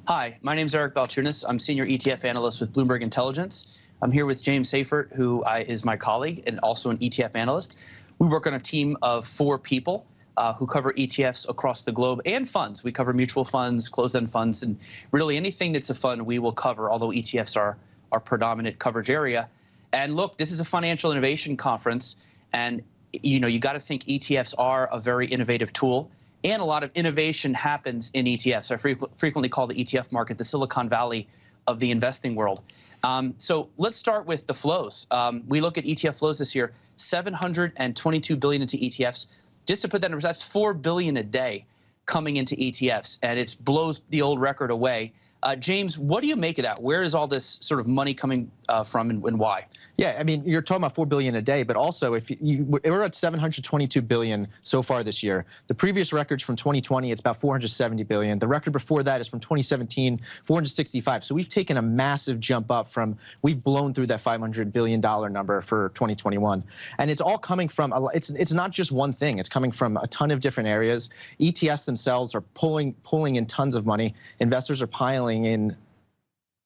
Hi, my name is Eric Balchunas. I'm Senior ETF Analyst with Bloomberg Intelligence. I'm here with James Seyffart, who is my colleague and also an ETF Analyst. We work on a team of 4 people who cover ETFs across the globe and funds. We cover mutual funds, closed-end funds, and really anything that's a fund we will cover, although ETFs are our predominant coverage area. And look, this is a financial innovation conference, and you got to think ETFs are a very innovative tool. And a lot of innovation happens in ETFs. I frequently call the ETF market the Silicon Valley of the investing world. So let's start with the flows. We look at ETF flows this year, $722 billion into ETFs. Just to put that in perspective, that's $4 billion a day coming into ETFs, and it blows the old record away. James, what do you make of that? Where is all this sort of money coming from, and why? Yeah, I mean, you're talking about $4 billion a day, but also if we're at $722 billion so far this year. The previous records from 2020, it's about $470 billion. The record before that is from 2017, $465. So we've taken a massive jump up from, we've blown through that $500 billion number for 2021. And it's all coming from, it's not just one thing. It's coming from a ton of different areas. ETFs themselves are pulling in tons of money. Investors are piling in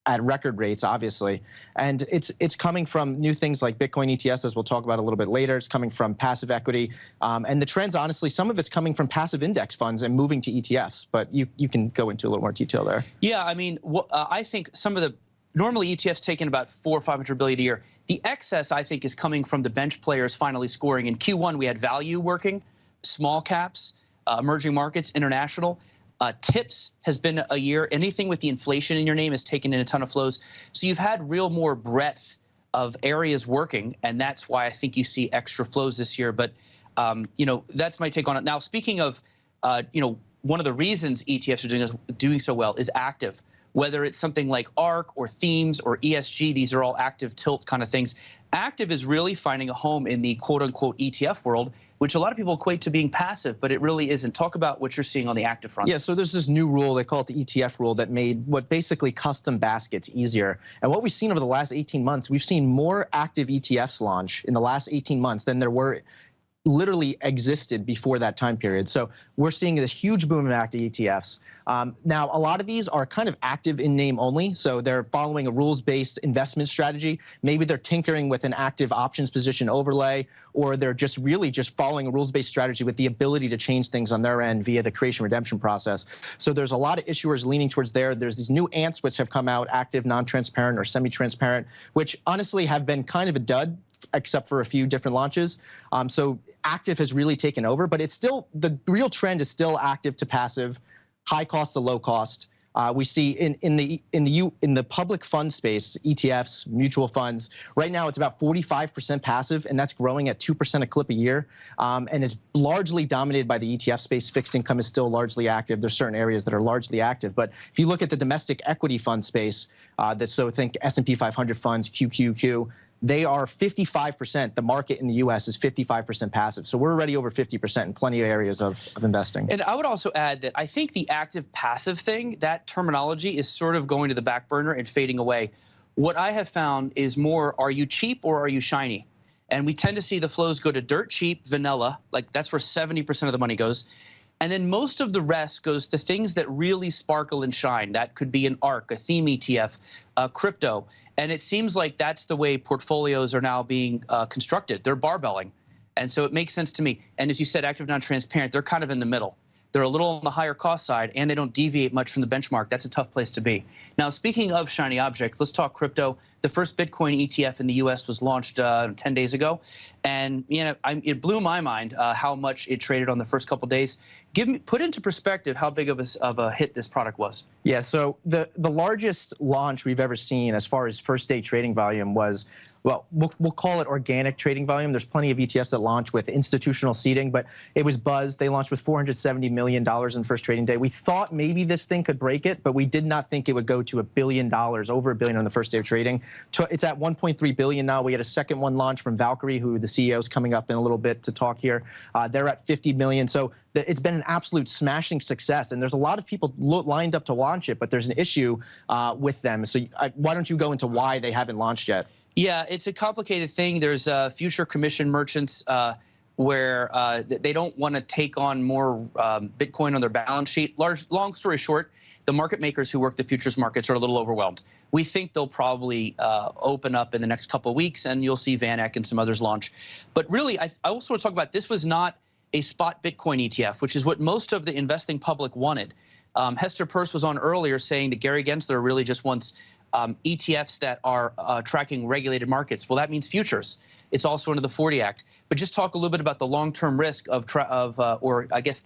at record rates, obviously, and it's coming from new things like Bitcoin ETFs, as we'll talk about a little bit later. It's coming from passive equity, and the trends, honestly, some of it's coming from passive index funds and moving to ETFs. But you can go into a little more detail there. Yeah, I mean, I think some of the normally ETFs taking about $400 or $500 billion a year. The excess, I think, is coming from the bench players finally scoring. In Q1, we had value working, small caps, emerging markets, international. Tips has been a year. Anything with the inflation in your name has taken in a ton of flows. So you've had real more breadth of areas working, and that's why I think you see extra flows this year. But, that's my take on it. Now, speaking of, one of the reasons ETFs are doing so well is active. Whether it's something like ARK or themes or ESG, these are all active tilt kind of things. Active is really finding a home in the quote-unquote ETF world, which a lot of people equate to being passive, but it really isn't. Talk about what you're seeing on the active front. Yeah, so there's this new rule, they call it the ETF rule, that made what basically custom baskets easier. And what we've seen over the last 18 months, we've seen more active ETFs launch in the last 18 months than there were literally existed before that time period. So we're seeing this huge boom in active ETFs. Now, a lot of these are kind of active in name only. So they're following a rules-based investment strategy. Maybe they're tinkering with an active options position overlay, or they're just really just following a rules-based strategy with the ability to change things on their end via the creation redemption process. So there's a lot of issuers leaning towards there. There's these new ants which have come out, active, non-transparent, or semi-transparent, which honestly have been kind of a dud, except for a few different launches. So active has really taken over, but it's still, the real trend is still active to passive, high cost to low cost. We see in the public fund space, ETFs, mutual funds, right now it's about 45% passive, and that's growing at 2% a clip a year. And it's largely dominated by the ETF space. Fixed income is still largely active. There's certain areas that are largely active. But if you look at the domestic equity fund space, so think S&P 500 funds, QQQ, they are 55%. The market in the US is 55% passive. So we're already over 50% in plenty of areas of investing. And I would also add that I think the active passive thing, that terminology is sort of going to the back burner and fading away. What I have found is more, are you cheap or are you shiny? And we tend to see the flows go to dirt cheap, vanilla, like that's where 70% of the money goes. And then most of the rest goes to things that really sparkle and shine. That could be an ARK, a theme ETF, crypto. And it seems like that's the way portfolios are now being constructed. They're barbelling. And so it makes sense to me. And as you said, active, non-transparent, they're kind of in the middle. They're a little on the higher cost side, and they don't deviate much from the benchmark. That's a tough place to be. Now, speaking of shiny objects, let's talk crypto. The first Bitcoin ETF in the US was launched 10 days ago. And it blew my mind how much it traded on the first couple days. Put into perspective how big of a hit this product was. Yeah, so the largest launch we've ever seen as far as first day trading volume was, well, we'll call it organic trading volume. There's plenty of ETFs that launch with institutional seeding, but it was buzz. They launched with $470 million in first trading day. We thought maybe this thing could break it, but we did not think it would go to $1 billion, over $1 billion on the first day of trading. It's at $1.3 billion now. We had a second one launch from Valkyrie, who the CEO is coming up in a little bit to talk here. They're at $50 million. So it's been an absolute smashing success, and there's a lot of people lined up to launch it, but there's an issue with them. So why don't you go into why they haven't launched yet? Yeah, it's a complicated thing. There's future commission merchants where they don't want to take on more Bitcoin on their balance sheet. Long story short, the market makers who work the futures markets are a little overwhelmed. We think they'll probably open up in the next couple of weeks, and you'll see VanEck and some others launch. But really, I also want to talk about, this was not a spot Bitcoin ETF, which is what most of the investing public wanted. Hester Peirce was on earlier saying that Gary Gensler really just wants ETFs that are tracking regulated markets. Well, that means futures. It's also under the 40 Act. But just talk a little bit about the long-term risk or I guess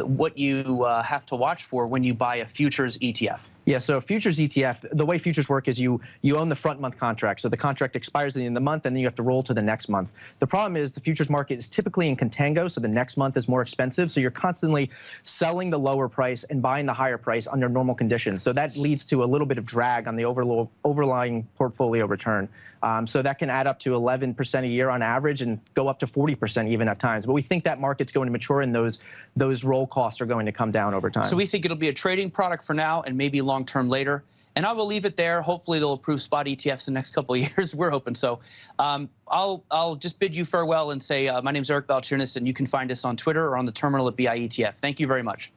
what you have to watch for when you buy a futures ETF. Yeah, so futures ETF, the way futures work is you own the front month contract. So the contract expires at the end of the month, and then you have to roll to the next month. The problem is the futures market is typically in contango, so the next month is more expensive. So you're constantly selling the lower price and buying the higher price under normal conditions. So that leads to a little bit of drag on the overlying portfolio return. So that can add up to 11% a year on average and go up to 40% even at times. But we think that market's going to mature, and those roll costs are going to come down over time. So we think it'll be a trading product for now and maybe long-term later. And I will leave it there. Hopefully they'll approve spot ETFs in the next couple of years. We're hoping so. I'll just bid you farewell and say my name's Eric Balchunas, and you can find us on Twitter or on the terminal at BIETF. Thank you very much.